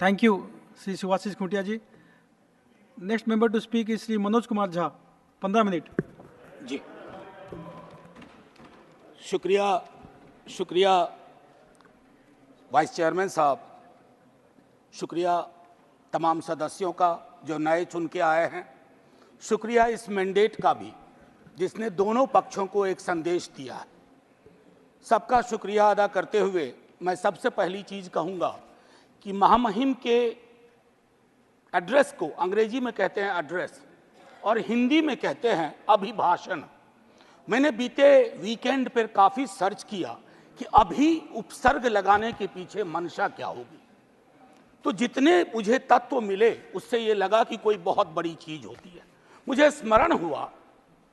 Thank you Shri Shivashish Khuntia ji. Next member to speak is Shri Manoj Kumar Jha, 15 minute. जी, शुक्रिया vice chairman साहब, शुक्रिया तमाम सदस्यों का जो नए चुन के आए हैं, शुक्रिया इस मैंडेट का भी जिसने दोनों पक्षों को एक संदेश दिया है। सबका शुक्रिया अदा करते हुए मैं सबसे पहली चीज़ कहूँगा कि महामहिम के एड्रेस को अंग्रेजी में कहते हैं एड्रेस और हिंदी में कहते हैं अभिभाषण। मैंने बीते वीकेंड पर काफ़ी सर्च किया कि अभी उपसर्ग लगाने के पीछे मंशा क्या होगी, तो जितने मुझे तत्व मिले उससे ये लगा कि कोई बहुत बड़ी चीज़ होती है। मुझे स्मरण हुआ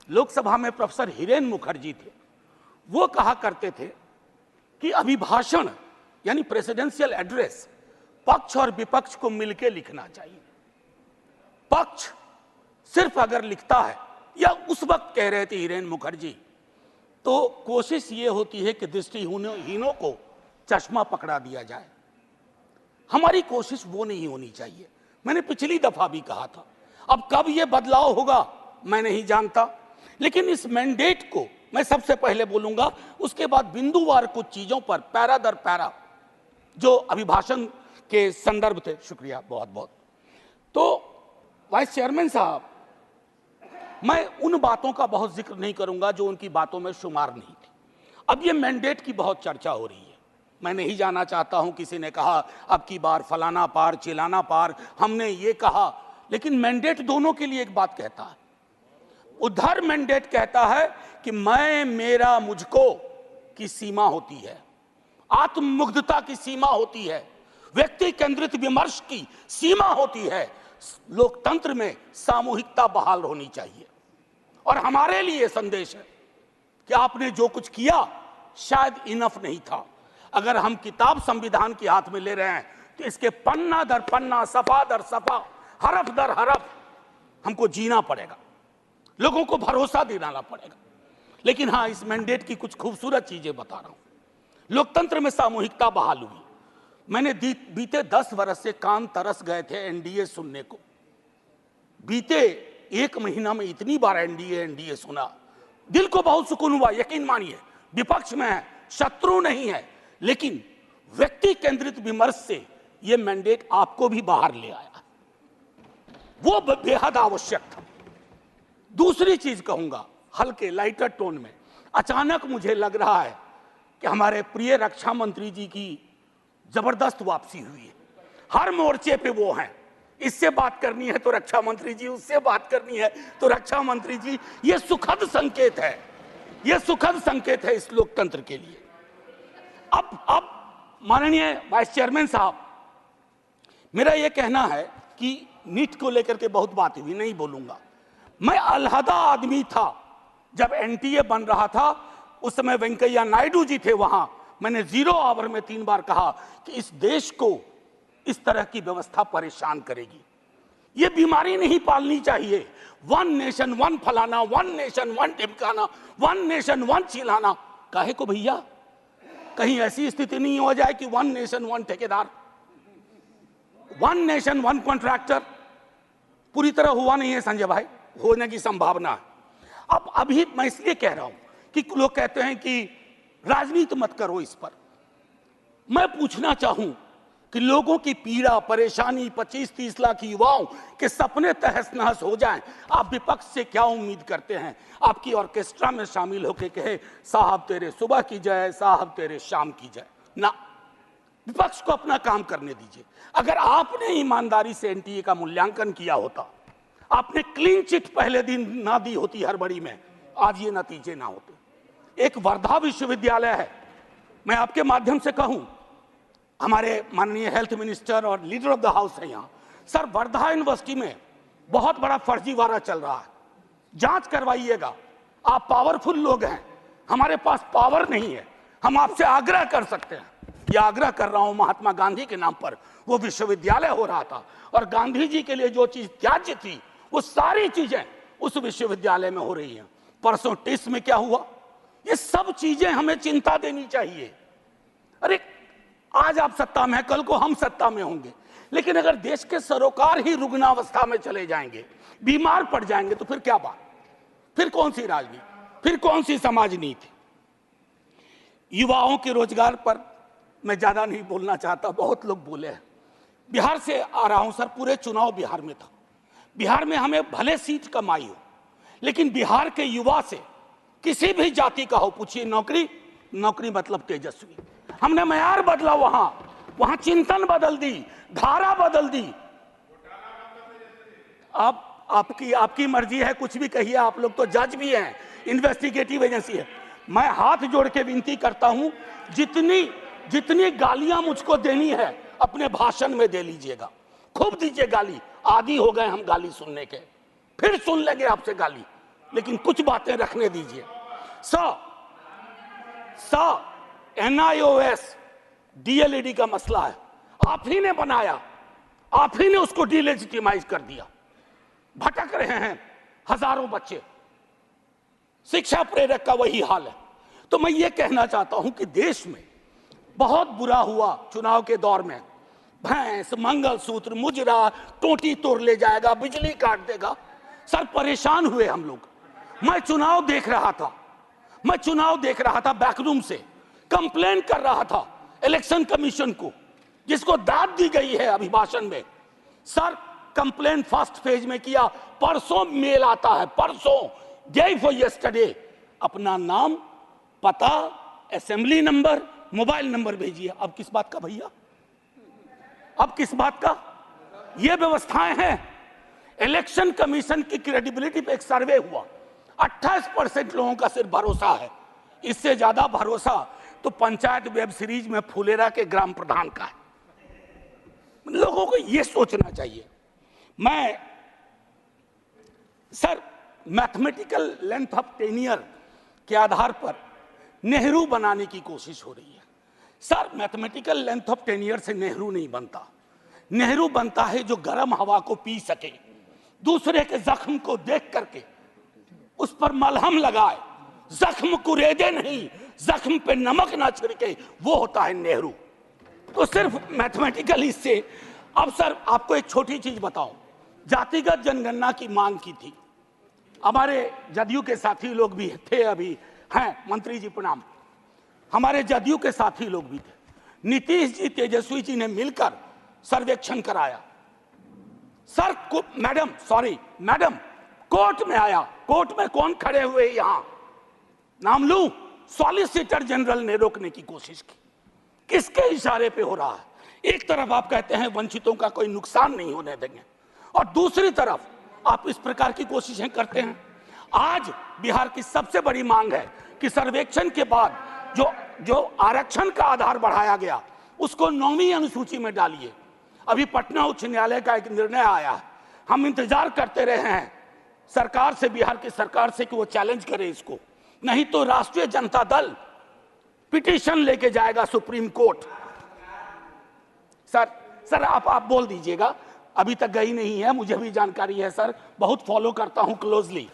लोकसभा में प्रोफेसर हिरेन मुखर्जी थे, वो कहा करते थे कि अभिभाषण यानी प्रेसिडेंशियल एड्रेस पक्ष और विपक्ष को मिलकर लिखना चाहिए। पक्ष सिर्फ अगर लिखता है, या उस वक्त कह रहे थे हिरेन मुखर्जी, तो कोशिश ये होती है कि दृष्टिहीनों को चश्मा पकड़ा दिया जाए। हमारी कोशिश वो नहीं होनी चाहिए। मैंने पिछली दफा भी कहा था, अब कब ये बदलाव होगा मैं नहीं जानता, लेकिन इस मैंडेट को मैं सबसे पहले बोलूंगा, उसके बाद बिंदुवार कुछ चीजों पर पैरा दर पैरा जो अभिभाषण के संदर्भ थे। शुक्रिया बहुत बहुत। तो वाइस चेयरमैन साहब, मैं उन बातों का बहुत जिक्र नहीं करूंगा जो उनकी बातों में शुमार नहीं थी। अब ये मैंडेट की बहुत चर्चा हो रही है, मैं नहीं जाना चाहता हूं। किसी ने कहा अब की बार फलाना पार चिलाना पार, हमने ये कहा, लेकिन मैंडेट दोनों के लिए एक बात कहता है। उधर मैंडेट कहता है कि मैं मेरा मुझको की सीमा होती है, आत्ममुग्धता की सीमा होती है, व्यक्ति केंद्रित विमर्श की सीमा होती है, लोकतंत्र में सामूहिकता बहाल होनी चाहिए। और हमारे लिए संदेश है कि आपने जो कुछ किया शायद इनफ नहीं था। अगर हम किताब संविधान के हाथ में ले रहे हैं तो इसके पन्ना दर पन्ना, सफा दर सफा, हरफ दर हरफ हमको जीना पड़ेगा, लोगों को भरोसा दिलाना पड़ेगा। लेकिन हाँ, इस मैंडेट की कुछ खूबसूरत चीजें बता रहा हूं। लोकतंत्र में सामूहिकता बहाल हुई। मैंने बीते 10 वर्ष से कान तरस गए थे एनडीए सुनने को। बीते 1 महीना में इतनी बार एनडीए सुना, दिल को बहुत सुकून हुआ। यकीन मानिए, विपक्ष में है, शत्रु नहीं है, लेकिन व्यक्ति केंद्रित विमर्श से यह मैंडेट आपको भी बाहर ले आया, वो बेहद आवश्यक था। दूसरी चीज कहूंगा हल्के लाइटर टोन में, अचानक मुझे लग रहा है कि हमारे प्रिय रक्षा मंत्री जी की जबरदस्त वापसी हुई है। हर मोर्चे पे वो हैं, इससे बात करनी है तो रक्षा मंत्री जी, उससे बात करनी है तो रक्षा मंत्री जी। ये सुखद संकेत है, ये सुखद संकेत है इस लोकतंत्र के लिए। अब माननीय वाइस चेयरमैन साहब, मेरा ये कहना है कि नीट को लेकर के बहुत बात हुई, नहीं बोलूंगा। मैं अलहदा आदमी था जब एनटीए बन रहा था, उस समय वेंकैया नायडू जी थे वहां। मैंने 0 आवर में 3 बार कहा कि इस देश को इस तरह की व्यवस्था परेशान करेगी, ये बीमारी नहीं पालनी चाहिए। 1 नेशन 1 फलाना, 1 नेशन 1 टिपकाना, 1 नेशन 1 चिल्लाना, काहे को भैया? कहीं ऐसी स्थिति नहीं हो जाए कि 1 नेशन 1 ठेकेदार, 1 नेशन 1 कॉन्ट्रैक्टर पूरी तरह हुआ नहीं है संजय भाई, होने की संभावना है। अब अभी मैं इसलिए कह रहा हूं कि लोग कहते हैं कि राजनीति मत करो इस पर। मैं पूछना चाहूं कि लोगों की पीड़ा परेशानी, 25-30 लाख युवाओं के सपने तहस नहस हो जाएं, आप विपक्ष से क्या उम्मीद करते हैं? आपकी ऑर्केस्ट्रा में शामिल होकर कहे साहब तेरे सुबह की जय, साहब तेरे शाम की जय। ना, विपक्ष को अपना काम करने दीजिए। अगर आपने ईमानदारी से एनटीए का मूल्यांकन किया होता, आपने क्लीन चिट पहले दिन ना दी होती हड़बड़ी में, आज ये नतीजे ना होते। एक वर्धा विश्वविद्यालय है, मैं आपके माध्यम से कहूं, हमारे माननीय हेल्थ मिनिस्टर और लीडर ऑफ द हाउस है यहाँ, सर वर्धा यूनिवर्सिटी में बहुत बड़ा फर्जीवाड़ा चल रहा है, जांच करवाइएगा। आप पावरफुल लोग हैं, हमारे पास पावर नहीं है। हम आपसे आग्रह कर सकते हैं, ये आग्रह कर रहा हूं महात्मा गांधी के नाम पर। वो विश्वविद्यालय हो रहा था और गांधी जी के लिए जो चीज त्याज्य थी वो सारी चीजें उस विश्वविद्यालय में हो रही हैं। परसों टिस में क्या हुआ, ये सब चीजें हमें चिंता देनी चाहिए। अरे आज आप सत्ता में हैं, कल को हम सत्ता में होंगे, लेकिन अगर देश के सरोकार ही रुग्णावस्था में चले जाएंगे, बीमार पड़ जाएंगे, तो फिर क्या बात, फिर कौन सी राजनीति, फिर कौन सी समाज नीति। युवाओं के रोजगार पर मैं ज्यादा नहीं बोलना चाहता, बहुत लोग बोले हैं। बिहार से आ रहा हूं सर, पूरे चुनाव बिहार में था। बिहार में हमें भले सीट कम आई हो, लेकिन बिहार के युवा से किसी भी जाति का हो, पूछिए नौकरी, नौकरी मतलब तेजस्वी। हमने मयार बदला, वहां चिंतन बदल दी, धारा बदल दी। अब आपकी मर्जी है, कुछ भी कहिए, आप लोग तो जज भी हैं, इन्वेस्टिगेटिव एजेंसी है। मैं हाथ जोड़ के विनती करता हूं, जितनी गालियां मुझको देनी है अपने भाषण में दे लीजिएगा, खूब दीजिए गाली। आदी हो गए हम गाली सुनने के, फिर सुन लेंगे आपसे गाली, लेकिन कुछ बातें रखने दीजिए। NIOS DLED का मसला है, आप ही ने बनाया, आप ही ने उसको डिलेजिटिमाइज कर दिया। भटक रहे हैं हजारों बच्चे, शिक्षा प्रेरक का वही हाल है। तो मैं ये कहना चाहता हूं कि देश में बहुत बुरा हुआ चुनाव के दौर में, भैंस, मंगलसूत्र, मुजरा, टोटी तोड़ ले जाएगा, बिजली काट देगा। सर परेशान हुए हम लोग। मैं चुनाव देख रहा था बैकरूम से, कंप्लेन कर रहा था इलेक्शन कमीशन को, जिसको दाद दी गई है अभिभाषण में। सर कंप्लेन फर्स्ट फेज में किया, परसों मेल आता है, परसों, डे फॉर यस्टरडे, अपना नाम, पता, असेंबली नंबर, मोबाइल नंबर भेजिए। अब किस बात का भैया, अब किस बात का? ये व्यवस्थाएं हैं। इलेक्शन कमीशन की क्रेडिबिलिटी पे एक सर्वे हुआ, 28% लोगों का सिर्फ भरोसा है। इससे ज्यादा भरोसा तो पंचायत वेब सीरीज में फुलेरा के ग्राम प्रधान का है। लोगों को यह सोचना चाहिए। मैं sir mathematical length of tenure के आधार पर नेहरू बनाने की कोशिश हो रही है। Sir mathematical length of tenure से नेहरू नहीं बनता। नेहरू बनता है जो गर्म हवा को पी सके, दूसरे के जख्म को देख करके उस पर मलहम लगाए, जख्म कुरेदे नहीं, जख्म पे नमक ना छिड़के, वो होता है नेहरू। तो सिर्फ मैथमेटिकल इससे। अब सर आपको एक छोटी चीज बताऊं, जातिगत जनगणना की मांग की थी, हमारे जदयू के साथी लोग भी थे, अभी हैं, मंत्री जी प्रणाम, हमारे जदयू के साथी लोग भी थे। नीतीश जी, तेजस्वी जी ने मिलकर सर्वेक्षण कराया। सर मैडम कोर्ट में आया, कोर्ट में कौन खड़े हुए यहां, नाम लूं, सॉलिसिटर जनरल ने रोकने की कोशिश की। किसके इशारे पे हो रहा है? एक तरफ आप कहते हैं वंचितों का कोई नुकसान नहीं होने देंगे, और दूसरी तरफ आप इस प्रकार की कोशिशें करते हैं। आज बिहार की सबसे बड़ी मांग है कि सर्वेक्षण के बाद जो आरक्षण का आधार बढ़ाया गया उसको 9वीं अनुसूची में डालिए। अभी पटना उच्च न्यायालय का एक निर्णय आया है, हम इंतजार करते रहे हैं सरकार से, बिहार की सरकार से, कि वो चैलेंज करे इसको, नहीं तो राष्ट्रीय जनता दल पिटीशन लेके जाएगा सुप्रीम कोर्ट। सर आप बोल दीजिएगा, अभी तक गई नहीं है, मुझे भी जानकारी है सर, बहुत फॉलो करता हूं क्लोजली,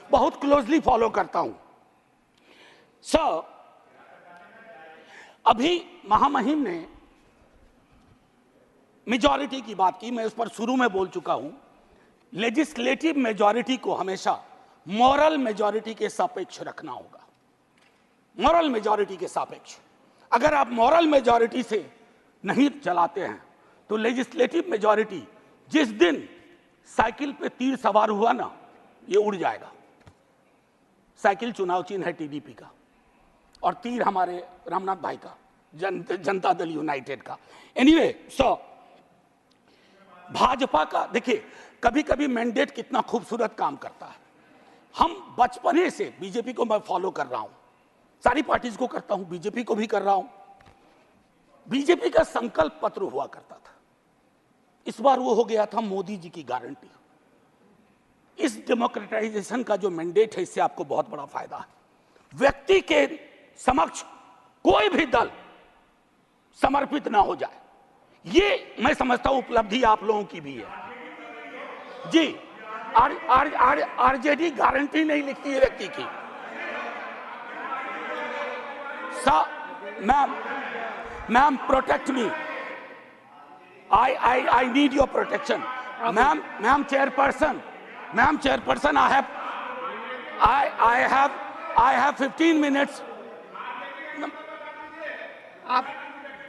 बहुत क्लोजली फॉलो करता हूं। सर अभी महामहिम ने मेजॉरिटी की बात की, मैं उस पर शुरू में बोल चुका हूं। लेजिस्लेटिव मेजॉरिटी को हमेशा मॉरल मेजॉरिटी के सापेक्ष रखना होगा, मॉरल मेजॉरिटी के सापेक्ष। अगर आप मॉरल मेजॉरिटी से नहीं चलाते हैं तो लेजिस्लेटिव मेजॉरिटी जिस दिन साइकिल पे तीर सवार हुआ ना, ये उड़ जाएगा। साइकिल चुनाव चिन्ह है टीडीपी का, और तीर हमारे रामनाथ भाई का, जनता दल यूनाइटेड का। एनीवे, भाजपा का देखिए, कभी कभी मैंडेट कितना खूबसूरत काम करता है। हम बचपने से बीजेपी को मैं फॉलो कर रहा हूं, सारी पार्टीज को करता हूं, बीजेपी को भी कर रहा हूं। बीजेपी का संकल्प पत्र हुआ करता था, इस बार वो हो गया था मोदी जी की गारंटी। इस डेमोक्रेटाइजेशन का जो मैंडेट है, इससे आपको बहुत बड़ा फायदा है। व्यक्ति के समक्ष कोई भी दल समर्पित ना हो जाए, ये मैं समझता हूं उपलब्धि आप लोगों की भी है जी। आरजेडी गारंटी नहीं लिखती है व्यक्ति की। Ma'am protect me, I need your protection. Ma'am chairperson, I have 15 minutes. आप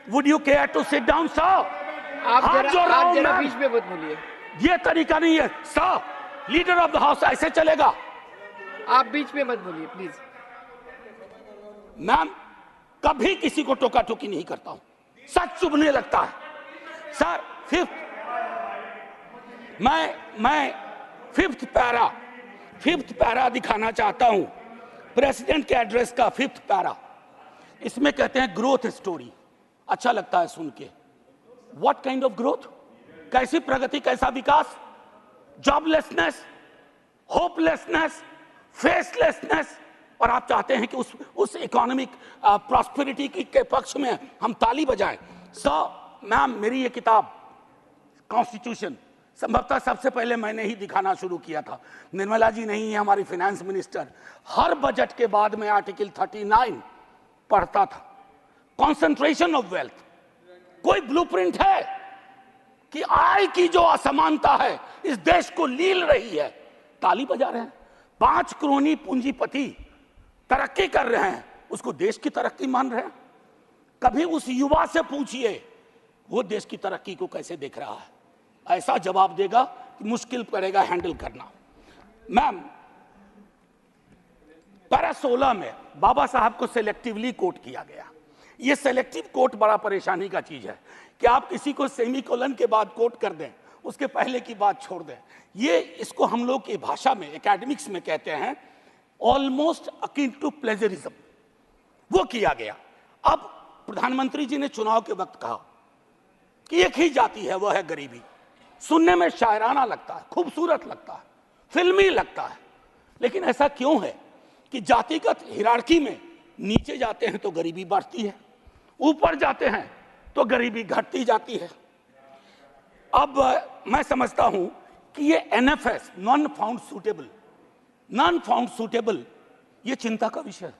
Would you care to sit down, sir? आप हाथ जोड़ रहा हूं, जरा मैम। बीच में मत बोलिए। ये तरीका नहीं है sir, leader of the house ऐसे चलेगा? आप बीच में मत बोलिए प्लीज। मैम, कभी किसी को टोका टोकी नहीं करता हूं, सच चुभने लगता है सर। मैं फिफ्थ पैरा दिखाना चाहता हूं, प्रेसिडेंट के एड्रेस का फिफ्थ पैरा। इसमें कहते हैं ग्रोथ स्टोरी, अच्छा लगता है सुन के। What kind of growth? कैसी प्रगति, कैसा विकास? Joblessness, hopelessness, फेसलेसनेस। और आप चाहते हैं कि उस इकोनॉमिक प्रॉस्पेरिटी के पक्ष में हम ताली बजाएं। सो मैम, मेरी ये किताब कॉन्स्टिट्यूशन संभवतः सबसे पहले मैंने ही दिखाना शुरू किया था। निर्मला जी नहीं है हमारी फाइनेंस मिनिस्टर। हर बजट के बाद में आर्टिकल 39 पढ़ता था। कॉन्सेंट्रेशन ऑफ वेल्थ, कोई ब्लूप्रिंट है कि आय की जो असमानता है इस देश को लील रही है, ताली बजा रहे हैं। 5 करोड़ पूंजीपति तरक्की कर रहे हैं, उसको देश की तरक्की मान रहे हैं। कभी उस युवा से पूछिए वो देश की तरक्की को कैसे देख रहा है, ऐसा जवाब देगा कि मुश्किल पड़ेगा हैंडल करना। मैम, पैरा 16 में बाबा साहब को सेलेक्टिवली कोट किया गया। ये सेलेक्टिव कोट बड़ा परेशानी का चीज है कि आप किसी को सेमीकोलन के बाद कोट कर दें, उसके पहले की बात छोड़ दें। ये इसको हम लोग की भाषा में, एकेडमिक्स में कहते हैं ऑलमोस्ट अकिन टू प्लेजरिज्म। वो किया गया। अब प्रधानमंत्री जी ने चुनाव के वक्त कहा कि एक ही जाति है, वह है गरीबी। सुनने में शायराना लगता है, खूबसूरत लगता है, फिल्मी लगता है, लेकिन ऐसा क्यों है कि जातिगत हिरार्की में नीचे जाते हैं तो गरीबी बढ़ती है, ऊपर जाते हैं तो गरीबी घटती जाती है। अब मैं समझता हूं कि ये NFS, नॉन फाउंड सूटेबल, ये चिंता का विषय है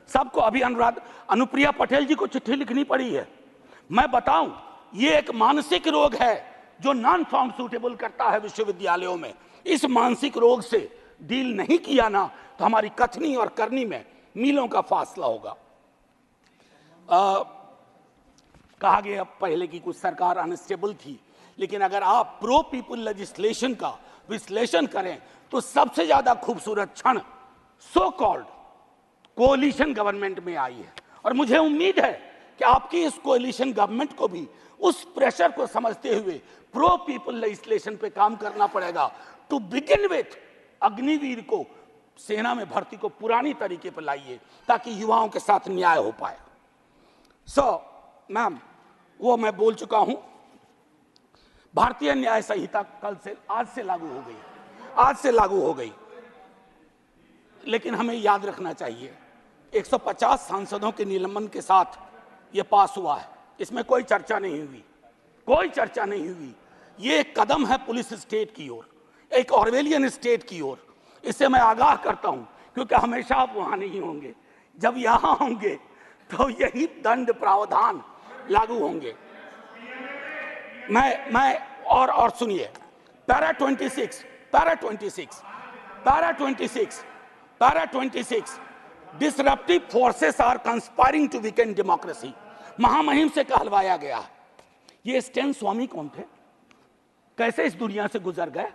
सबको। अभी अनुप्रिया पटेल जी को चिट्ठी लिखनी पड़ी है। मैं बताऊं, ये एक मानसिक रोग है जो नॉन फाउंड सूटेबल करता है विश्वविद्यालयों में। इस मानसिक रोग से डील नहीं किया ना तो हमारी कथनी और करनी में मीलों का फासला होगा। कहा गया पहले की कुछ सरकार अनस्टेबल थी, लेकिन अगर आप प्रो पीपल लेजिस्लेशन का विश्लेषण करें तो सबसे ज्यादा खूबसूरत क्षण सो कॉल्ड कोalition गवर्नमेंट में आई है। और मुझे उम्मीद है कि आपकी इस कोalition गवर्नमेंट को भी उस प्रेशर को समझते हुए प्रो पीपल लेजिस्लेशन पे काम करना पड़ेगा। टू बिगिन विथ, अग्निवीर को सेना में भर्ती को पुरानी तरीके पर लाइए ताकि युवाओं के साथ न्याय हो पाए। मैम, वो मैं बोल चुका हूं। भारतीय न्याय संहिता आज से लागू हो गई, लेकिन हमें याद रखना चाहिए 150 सांसदों के निलंबन के साथ यह पास हुआ है। इसमें कोई चर्चा नहीं हुई। ये एक कदम है पुलिस स्टेट की ओर, एक ऑर्वेलियन स्टेट की ओर। इससे मैं आगाह करता हूं, क्योंकि हमेशा आप वहां नहीं होंगे। जब यहां होंगे तो यही दंड प्रावधान लागू होंगे। मैं और सुनिए, para 26 disruptive forces are conspiring to weaken democracy, महामहिम से कहलवाया गया है। ये स्टैन स्वामी कौन थे? कैसे इस दुनिया से गुजर गए?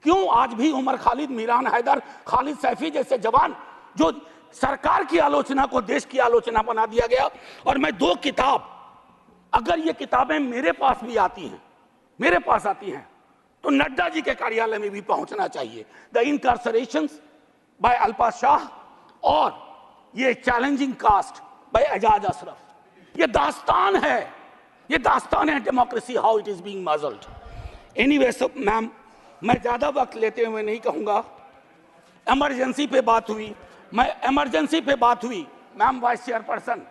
क्यों आज भी उमर खालिद, मीरान हैदर, खालिद सैफी जैसे जवान जो सरकार की आलोचना को देश की आलोचना बना दिया गया। और मैं 2 किताब, अगर ये किताबें मेरे पास आती हैं तो नड्डा जी के कार्यालय में भी पहुंचना चाहिए। The incarcerations by Alpa Shah और ये challenging caste by Ejaz Ashraf. ये दास्तान है democracy, how it is being muzzled. Anyway, ma'am, मैं ज्यादा वक्त लेते हुए नहीं कहूंगा। इमरजेंसी पे बात हुई, मैम वाइस चेयरपर्सन,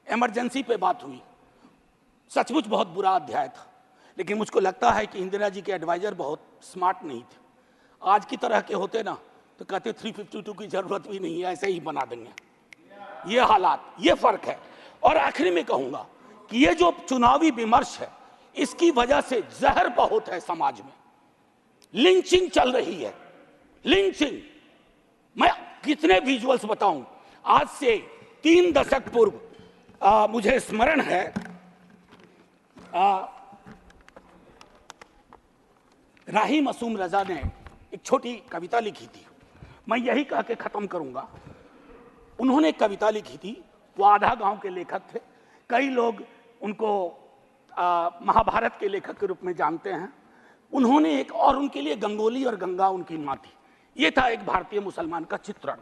इमरजेंसी पे बात हुई। सचमुच बहुत बुरा अध्याय था, लेकिन मुझको लगता है कि इंदिरा जी के एडवाइजर बहुत स्मार्ट नहीं थे। आज की तरह के होते ना तो कहते 352 की जरूरत भी नहीं है, ऐसे ही बना देंगे। ये हालात, ये फर्क है। और आखिरी में कहूंगा कि ये जो चुनावी विमर्श है, इसकी वजह से जहर बहुत है समाज में, लिंचिंग चल रही है, लिंचिंग। मैं कितने विजुअल्स बताऊं। आज से 3 दशक पूर्व मुझे स्मरण है, राही मासूम रजा ने एक छोटी कविता लिखी थी, मैं यही कह के खत्म करूंगा। उन्होंने कविता लिखी थी, वो आधा गांव के लेखक थे, कई लोग उनको महाभारत के लेखक के रूप में जानते हैं। उन्होंने एक, और उनके लिए गंगोली और गंगा उनकी माँ थी। ये था एक भारतीय मुसलमान का चित्रण।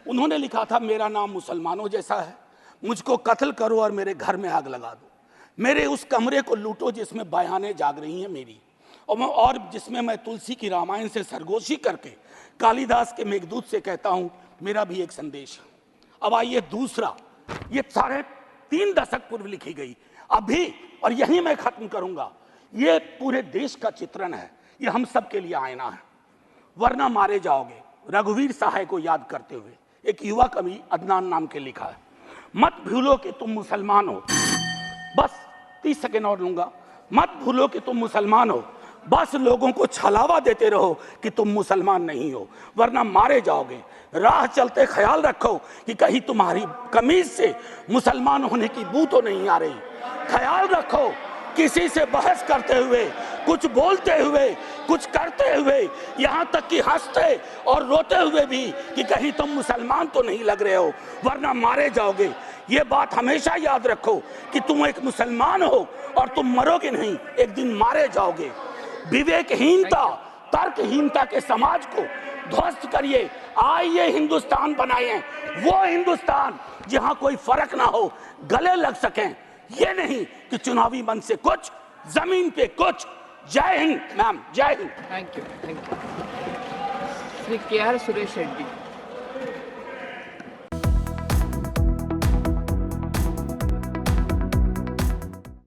उन्होंने लिखा था, मेरा नाम मुसलमानों जैसा है, मुझको कत्ल करो और मेरे घर में आग लगा दो, मेरे उस कमरे को लूटो जिसमें बयानें जाग रही हैं मेरी, और जिसमें मैं तुलसी की रामायण से सरगोशी करके कालिदास के मेघदूत से कहता हूं मेरा भी एक संदेश है। अब आइए दूसरा, ये 3.5 दशक पूर्व लिखी गई अभी, और यही मैं खत्म करूंगा। ये पूरे देश का चित्रण है, ये हम सब के लिए आईना है। वरना मारे जाओगे, रघुवीर सहाय को याद करते हुए एक युवा कवि अदनान नाम के लिखा है। मत भूलो कि तुम मुसलमान हो, बस 30 सेकेंड और लूंगा। मत भूलो कि तुम मुसलमान हो, बस लोगों को छलावा देते रहो कि तुम मुसलमान नहीं हो, वरना मारे जाओगे। राह चलते ख्याल रखो कि कहीं तुम्हारी कमीज से मुसलमान होने की बू तो नहीं आ रही। ख्याल रखो किसी से बहस करते हुए, कुछ बोलते हुए, कुछ करते हुए, यहाँ तक कि हंसते और रोते हुए भी कि कहीं तुम मुसलमान तो नहीं लग रहे हो, वरना मारे जाओगे। ये बात हमेशा याद रखो कि तुम एक मुसलमान हो और तुम मरोगे नहीं, एक दिन मारे जाओगे। विवेकहीनता, तर्कहीनता के समाज को ध्वस्त करिए। आइए हिंदुस्तान बनाइए, वो हिंदुस्तान जहां कोई फर्क ना हो, गले लग सकें। ये नहीं कि चुनावी मंच से कुछ, जमीन पे कुछ। जय हिंद मैम, जय Hind. Thank you. Shri KR Suresh Reddy.